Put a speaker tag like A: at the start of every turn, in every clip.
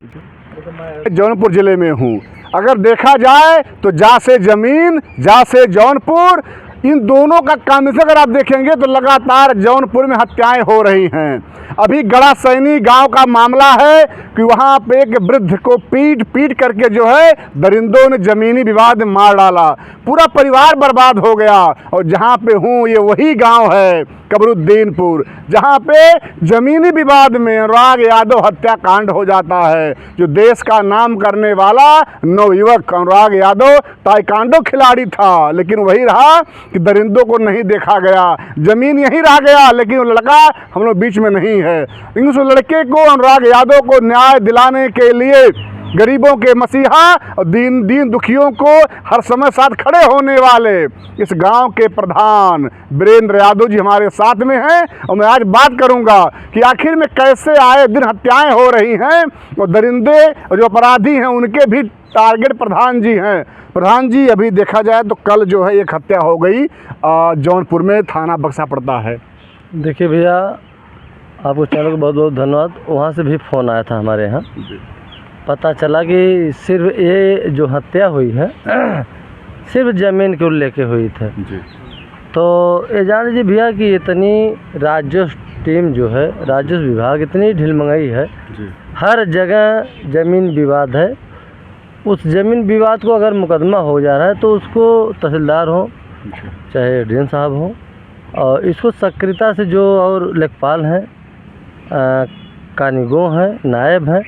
A: जौनपुर जिले में हूँ। अगर देखा जाए तो जा से ज़मीन, जा से जौनपुर, इन दोनों का कॉम्बिनेशन अगर आप देखेंगे तो लगातार जौनपुर में हत्याएं हो रही हैं। अभी गड़ा सैनी गांव का मामला है कि वहां पे एक वृद्ध को पीट पीट करके जो है दरिंदों ने ज़मीनी विवाद में मार डाला, पूरा परिवार बर्बाद हो गया। और जहां पे हूँ ये वही गांव है कमरुद्दीनपुर, जहां पे ज़मीनी विवाद में अनुराग यादव हत्याकांड हो जाता है। जो देश का नाम करने वाला नवयुवक अनुराग यादव ताइक्वांडो खिलाड़ी था, लेकिन वही रहा कि दरिंदों को नहीं देखा गया, ज़मीन यहीं रह गया, लेकिन वो लड़का हम लोग बीच में नहीं है। उस लड़के को, अनुराग यादव को न्याय दिलाने के लिए गरीबों के मसीहा और दीन दुखियों को हर समय साथ खड़े होने वाले इस गांव के प्रधान वीरेंद्र यादव जी हमारे साथ में हैं। और मैं आज बात करूंगा कि आखिर में कैसे आए दिन हत्याएं हो रही हैं और दरिंदे और जो अपराधी हैं उनके भी टारगेट प्रधान जी हैं। प्रधान जी, अभी देखा जाए तो कल जो है एक हत्या हो गई जौनपुर में, थाना बक्सा पड़ता है।
B: देखिए भैया, आपको चैनल को बहुत बहुत धन्यवाद। वहाँ से भी फ़ोन आया था हमारे यहाँ, पता चला कि सिर्फ ये जो हत्या हुई है सिर्फ ज़मीन को लेके हुई थी। तो ये जान लीजिए भैया कि इतनी राजस्व टीम जो है, राजस्व विभाग इतनी ढिलमंगाई है, हर जगह ज़मीन विवाद है। उस ज़मीन विवाद को अगर मुकदमा हो जा रहा है तो उसको तहसीलदार हो चाहे डीएम साहब हो, और इसको सक्रियता से जो और लेखपाल हैं, कानीगो हैं, नायब हैं,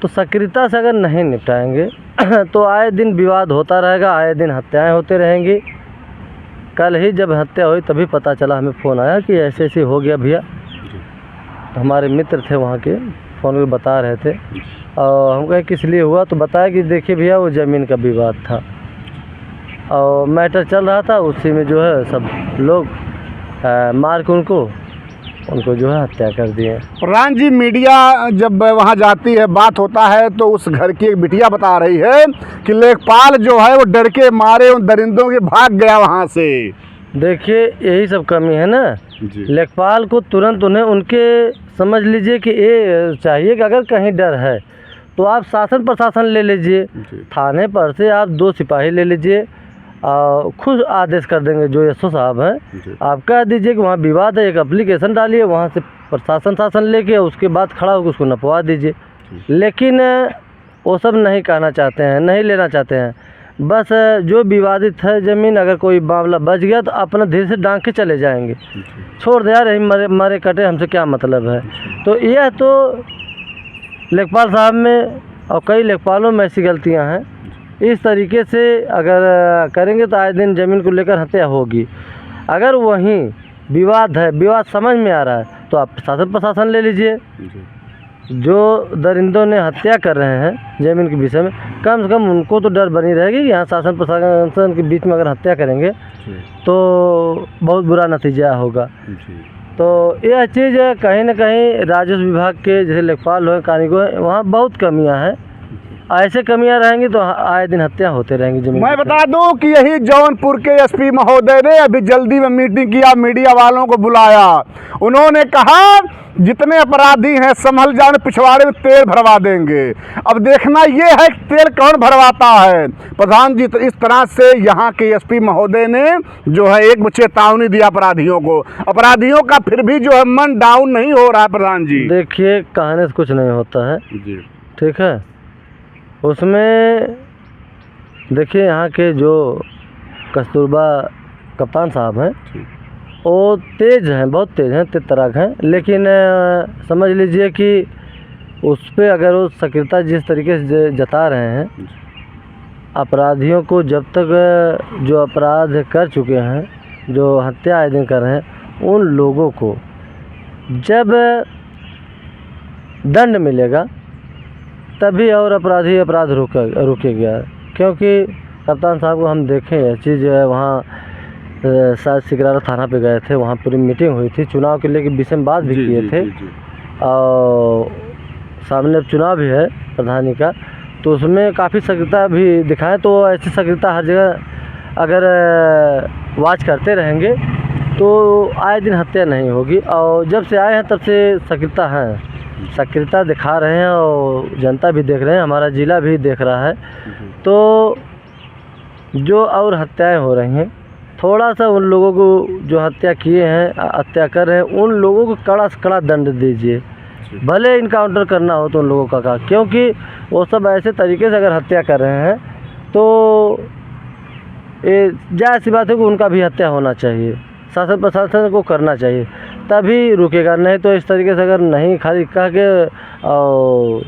B: तो सक्रियता से अगर नहीं निपटाएंगे तो आए दिन विवाद होता रहेगा, आए दिन हत्याएं होते रहेंगी। कल ही जब हत्या हुई तभी पता चला, हमें फ़ोन आया कि ऐसे ऐसे हो गया भैया। हमारे मित्र थे वहाँ के, फ़ोन में बता रहे थे, और हम कहे किस लिए हुआ, तो बताया कि देखिए भैया वो ज़मीन का विवाद था और मैटर चल रहा था, उसी में जो है सब लोग मार के उनको जो है हत्या कर दिए।
A: प्रधान जी, मीडिया जब वहाँ जाती है, बात होता है, तो उस घर की एक बिटिया बता रही है कि लेखपाल जो है वो डर के मारे उन दरिंदों के भाग गया वहाँ से।
B: देखिए यही सब कमी है ना, लेखपाल को तुरंत उन्हें उनके समझ लीजिए कि ये चाहिए कि अगर कहीं डर है तो आप शासन प्रशासन ले लीजिए, थाने पर से आप 2 सिपाही ले लीजिए, खुद आदेश कर देंगे जो एसओ साहब हैं। आप कह दीजिए कि वहाँ विवाद है, एक एप्लीकेशन डालिए, वहाँ से प्रशासन शासन लेके उसके बाद खड़ा होकर उसको नपवा दीजिए। लेकिन वो सब नहीं कहना चाहते हैं, नहीं लेना चाहते हैं। बस जो विवादित है ज़मीन, अगर कोई मामला बच गया तो अपना धीरे से डांग के चले जाएंगे, छोड़ दे यार, मरे मरे कटे, हमसे क्या मतलब है। तो यह तो लेखपाल साहब में और कई लेखपालों में ऐसी गलतियां हैं। इस तरीके से अगर करेंगे तो आए दिन ज़मीन को लेकर हत्या होगी। अगर वहीं विवाद है, विवाद समझ में आ रहा है, तो आप शासन प्रशासन ले लीजिए। जो दरिंदों ने हत्या कर रहे हैं ज़मीन के विषय में, कम से कम उनको तो डर बनी रहेगी कि यहाँ शासन प्रशासन के बीच में अगर हत्या करेंगे तो बहुत बुरा नतीजा होगा। तो यह चीज़ कहीं ना कहीं राजस्व विभाग के जैसे लेखपाल हो, कानीगो है, वहाँ बहुत कमियाँ हैं। ऐसे कमियां रहेंगी तो आए दिन हत्या होते रहेंगी ज़मीन।
A: मैं बता दूं कि यही जौनपुर के एसपी महोदय ने अभी जल्दी में मीटिंग किया, मीडिया वालों को बुलाया। उन्होंने कहा जितने अपराधी हैं संभल जाने, पिछवाड़े में तेल भरवा देंगे। अब देखना ये है कि तेल कौन भरवाता है। प्रधान जी, तो इस तरह से यहाँ के एसपी महोदय ने जो है एक चेतावनी दिया अपराधियों को। अपराधियों का फिर भी जो है मन डाउन नहीं हो रहा है। प्रधान जी
B: देखिए, कहने से कुछ नहीं होता है, ठीक है। उसमें देखिए यहाँ के जो कस्तूरबा कप्तान साहब हैं वो तेज़ हैं, बहुत तेज़ हैं, तेज तराक हैं, लेकिन समझ लीजिए कि उस पर अगर वो सक्रियता जिस तरीके से जता रहे हैं, अपराधियों को जब तक जो अपराध कर चुके हैं, जो हत्या आए दिन कर रहे हैं, उन लोगों को जब दंड मिलेगा तभी और अपराध रुकेगा। क्योंकि कप्तान साहब को हम देखें, ये चीज़ जो है वहाँ शायद सिकरारा थाना पे गए थे, वहाँ पूरी मीटिंग हुई थी, चुनाव के लेके विषय में बात भी किए थे। और सामने चुनाव भी है प्रधानी का, तो उसमें काफ़ी सक्रियता भी दिखाएं। तो ऐसी सक्रियता हर जगह अगर वाच करते रहेंगे तो आए दिन हत्या नहीं होगी। और जब से आए हैं तब से सक्रियता है। सक्रियता दिखा रहे हैं और जनता भी देख रहे हैं, हमारा ज़िला भी देख रहा है। तो जो और हत्याएं हो रही हैं, थोड़ा सा उन लोगों को जो हत्या किए हैं, हत्या कर रहे हैं, उन लोगों को कड़ा से कड़ा दंड दीजिए। भले इनकाउंटर करना हो तो उन लोगों का, क्योंकि वो सब ऐसे तरीके से अगर हत्या कर रहे हैं तो ये जायज़ सी बात है कि उनका भी हत्या होना चाहिए। शासन प्रशासन को करना चाहिए, तभी रुकेगा। नहीं तो इस तरीके से अगर नहीं खाली कह के और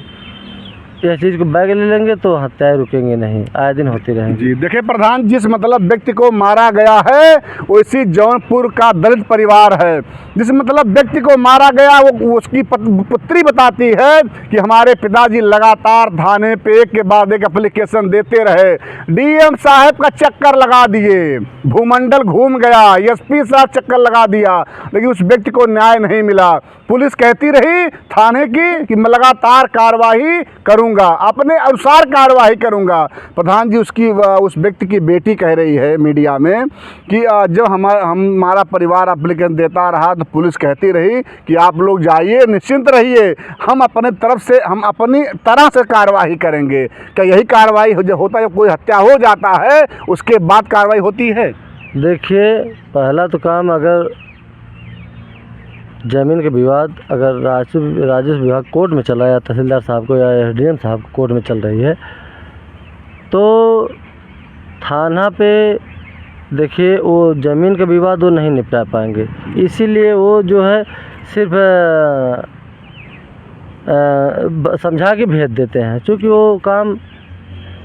B: यह चीज़ को बैग ले लेंगे तो हत्याएं रुकेंगे नहीं, आए दिन होती रहेंगी।
A: जी देखिए प्रधान, जिस मतलब व्यक्ति को मारा गया है वो इसी जौनपुर का दलित परिवार है। जिस मतलब व्यक्ति को मारा गया वो उसकी पुत्री बताती है कि हमारे पिताजी लगातार थाने पे एक के बाद एक एप्लीकेशन देते रहे, डीएम साहब का चक्कर लगा दिए, भूमंडल घूम गया, एसपी साहब चक्कर लगा दिया, लेकिन उस व्यक्ति को न्याय नहीं मिला। पुलिस कहती रही थाने की कि मैं लगातार कार्रवाई करूंगा, अपने अनुसार कार्रवाई करूंगा। प्रधान जी, उस व्यक्ति की बेटी कह रही है मीडिया में कि जब हमारा परिवार एप्लीकेशन देता रहा तो पुलिस कहती रही कि आप लोग जाइए, निश्चिंत रहिए, हम अपने तरफ से हम अपनी तरह से कार्रवाई करेंगे। क्या यही कार्रवाई होता है? जब कोई हत्या हो जाता है उसके बाद कार्रवाई होती है?
B: देखिए, पहला तो काम, अगर ज़मीन के विवाद अगर राजस्व विभाग कोर्ट में चला या तहसीलदार साहब को या एसडीएम साहब को कोर्ट में चल रही है तो थाना पे देखिए वो ज़मीन का विवाद वो नहीं निपटा पाएंगे। इसीलिए वो जो है सिर्फ समझा के भेज देते हैं, क्योंकि वो काम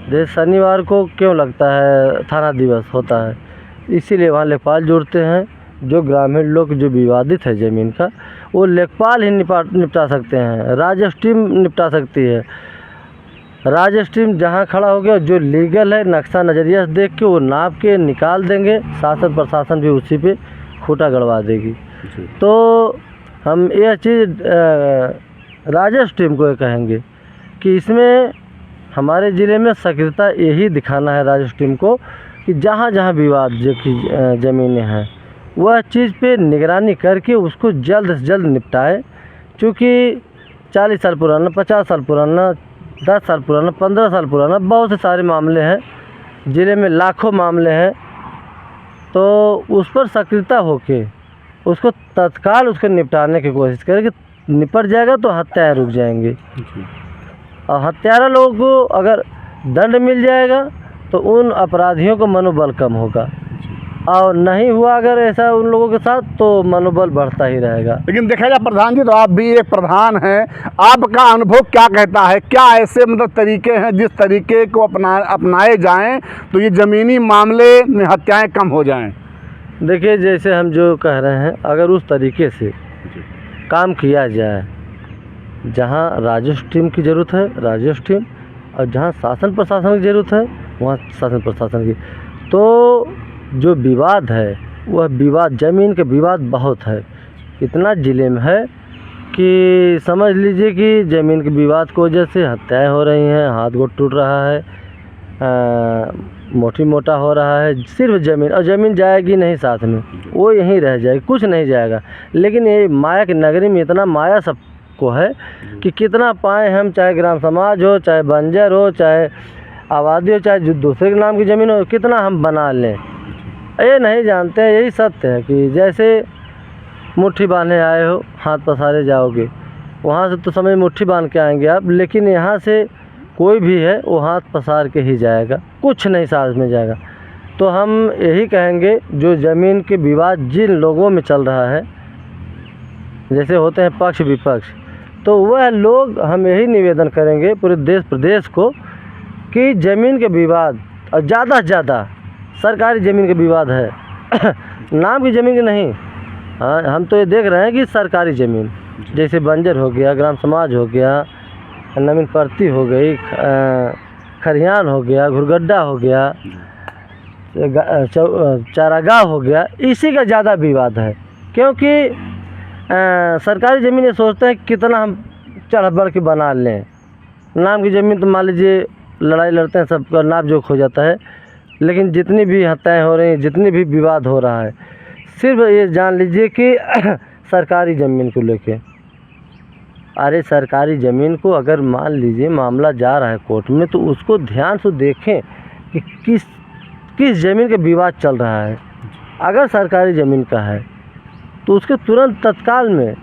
B: जैसे शनिवार को क्यों लगता है थाना दिवस होता है, इसीलिए वहाँ लेखपाल जुड़ते हैं। जो ग्रामीण लोग जो विवादित है ज़मीन का, वो लेखपाल ही निपटा सकते हैं, राजस्व टीम निपटा सकती है। राजस्व टीम जहाँ खड़ा हो गया, जो लीगल है नक्शा नज़रिया से देख के वो नाप के निकाल देंगे, शासन प्रशासन भी उसी पे खूंटा गड़वा देगी। तो हम यह चीज़ राजस्व टीम को कहेंगे कि इसमें हमारे ज़िले में सक्रियता यही दिखाना है राजस्व टीम को कि जहाँ जहाँ विवाद जो कि ज़मीनें हैं वह चीज़ पे निगरानी करके उसको जल्द से जल्द निपटाए। क्योंकि 40 साल पुराना, 50 साल पुराना, 10 साल पुराना, 15 साल पुराना बहुत से सारे मामले हैं, ज़िले में लाखों मामले हैं। तो उस पर सक्रियता होके उसको तत्काल उसको निपटाने की कोशिश करें कि निपट जाएगा तो हत्याएँ रुक जाएंगी। और हत्यारा लोगों को अगर दंड मिल जाएगा तो उन अपराधियों को मनोबल कम होगा, और नहीं हुआ अगर ऐसा उन लोगों के साथ तो मनोबल बढ़ता ही रहेगा।
A: लेकिन देखा जाए प्रधान जी, तो आप भी एक प्रधान हैं, आपका अनुभव क्या कहता है? क्या ऐसे मतलब तरीके हैं जिस तरीके को अपनाए जाएं तो ये ज़मीनी मामले में हत्याएं कम हो जाएं?
B: देखिए, जैसे हम जो कह रहे हैं, अगर उस तरीके से काम किया जाए, जहाँ राजस्व टीम की ज़रूरत है राजस्व टीम, और जहाँ शासन प्रशासन की ज़रूरत है वहाँ शासन प्रशासन की, तो जो विवाद है वह विवाद, ज़मीन के विवाद बहुत है। इतना ज़िले में है कि समझ लीजिए कि ज़मीन के विवाद की वजह से हत्याएं हो रही हैं, हाथ गोड़ टूट रहा है, मोटी मोटा हो रहा है। सिर्फ ज़मीन, और ज़मीन जाएगी नहीं साथ में, वो यहीं रह जाएगी, कुछ नहीं जाएगा। लेकिन ये माया की नगरी में इतना माया सबको है कि कितना पाएँ हम, चाहे ग्राम समाज हो, चाहे बंजर हो, चाहे आबादी हो, चाहे जो दूसरे के नाम की ज़मीन हो, कितना हम बना लें, ये नहीं जानते हैं। यही सत्य है कि जैसे मुट्ठी बांधे आए हो, हाथ पसारे जाओगे, वहाँ से तो समझ मुट्ठी बांध के आएंगे आप, लेकिन यहाँ से कोई भी है वो हाथ पसार के ही जाएगा, कुछ नहीं साथ में जाएगा। तो हम यही कहेंगे, जो ज़मीन के विवाद जिन लोगों में चल रहा है, जैसे होते हैं पक्ष विपक्ष, तो वह लोग, हम यही निवेदन करेंगे पूरे देश प्रदेश को कि ज़मीन के विवाद, और ज़्यादा से ज़्यादा सरकारी ज़मीन के विवाद है नाम की ज़मीन की नहीं। हाँ, हम तो ये देख रहे हैं कि सरकारी ज़मीन जैसे बंजर हो गया, ग्राम समाज हो गया, नवीन परती हो गई, खरियान हो गया, घुरगड्डा हो गया, चारागाह हो गया, इसी का ज़्यादा विवाद है। क्योंकि सरकारी ज़मीन ये सोचते हैं कितना हम चढ़ बढ़ के बना लें। नाम की ज़मीन तो मान लीजिए लड़ाई लड़ते हैं, सबका नाप जोख हो जाता है, लेकिन जितनी भी हत्याएं हो रही हैं, जितनी भी विवाद हो रहा है, सिर्फ ये जान लीजिए कि सरकारी ज़मीन को लेके अरे सरकारी ज़मीन को अगर मान लीजिए मामला जा रहा है कोर्ट में, तो उसको ध्यान से देखें कि किस ज़मीन का विवाद चल रहा है। अगर सरकारी ज़मीन का है तो उसके तुरंत तत्काल में